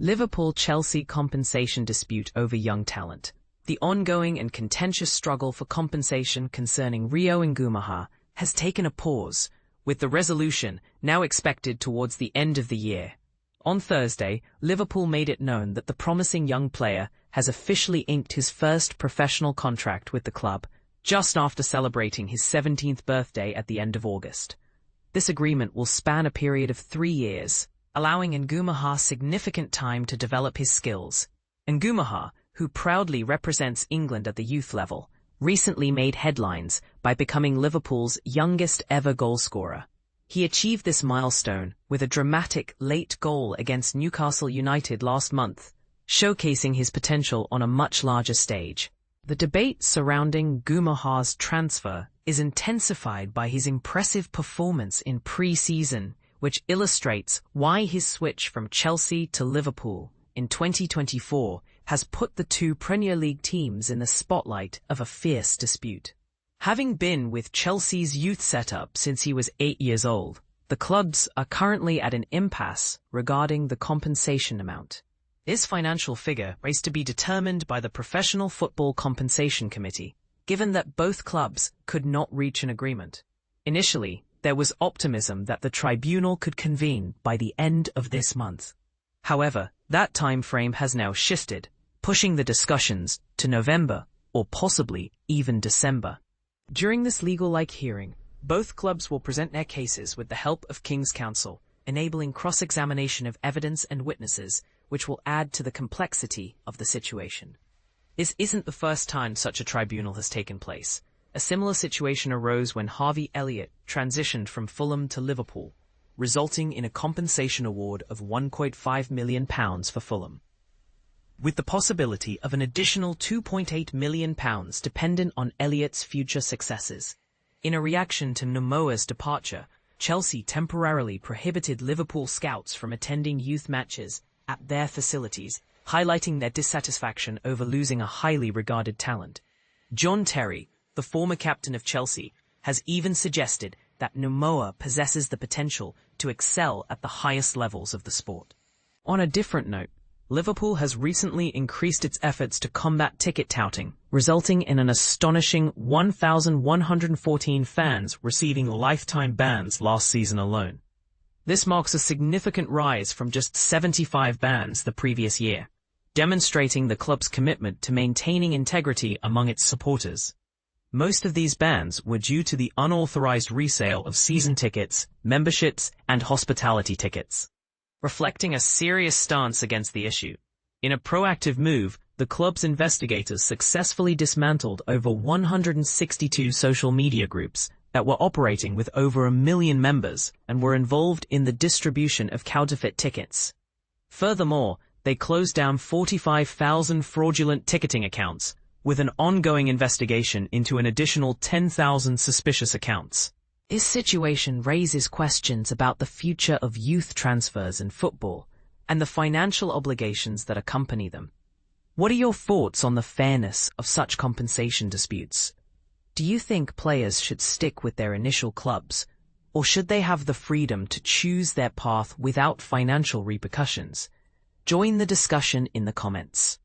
Liverpool-Chelsea compensation dispute over young talent. The ongoing and contentious struggle for compensation concerning Rio Ngumoha has taken a pause, with the resolution now expected towards the end of the year. On Thursday, Liverpool made it known that the promising young player has officially inked his first professional contract with the club, just after celebrating his 17th birthday at the end of August. This agreement will span a period of 3 years, allowing Ngumoha significant time to develop his skills. Ngumoha, who proudly represents England at the youth level, recently made headlines by becoming Liverpool's youngest ever goalscorer. He achieved this milestone with a dramatic late goal against Newcastle United last month, showcasing his potential on a much larger stage. The debate surrounding Ngumoha's transfer is intensified by his impressive performance in pre-season, which illustrates why his switch from Chelsea to Liverpool in 2024 has put the two Premier League teams in the spotlight of a fierce dispute. Having been with Chelsea's youth setup since he was 8 years old, the clubs are currently at an impasse regarding the compensation amount. This financial figure is to be determined by the Professional Football Compensation Committee, given that both clubs could not reach an agreement. Initially, there was optimism that the tribunal could convene by the end of this month. However, that time frame has now shifted, pushing the discussions to November or possibly even December. During this legal-like hearing, both clubs will present their cases with the help of King's Counsel, enabling cross-examination of evidence and witnesses, which will add to the complexity of the situation. This isn't the first time such a tribunal has taken place. A similar situation arose when Harvey Elliott transitioned from Fulham to Liverpool, resulting in a compensation award of £1.5 million for Fulham, with the possibility of an additional £2.8 million dependent on Elliott's future successes. In a reaction to Ngumoha's departure, Chelsea temporarily prohibited Liverpool scouts from attending youth matches at their facilities, highlighting their dissatisfaction over losing a highly regarded talent. John Terry, the former captain of Chelsea, has even suggested that Ngumoha possesses the potential to excel at the highest levels of the sport. On a different note, Liverpool has recently increased its efforts to combat ticket-touting, resulting in an astonishing 1,114 fans receiving lifetime bans last season alone. This marks a significant rise from just 75 bans the previous year, demonstrating the club's commitment to maintaining integrity among its supporters. Most of these bans were due to the unauthorized resale of season tickets, memberships, and hospitality tickets, reflecting a serious stance against the issue. In a proactive move, the club's investigators successfully dismantled over 162 social media groups that were operating with over 1 million members and were involved in the distribution of counterfeit tickets. Furthermore, they closed down 45,000 fraudulent ticketing accounts, with an ongoing investigation into an additional 10,000 suspicious accounts. This situation raises questions about the future of youth transfers in football and the financial obligations that accompany them. What are your thoughts on the fairness of such compensation disputes? Do you think players should stick with their initial clubs, or should they have the freedom to choose their path without financial repercussions? Join the discussion in the comments.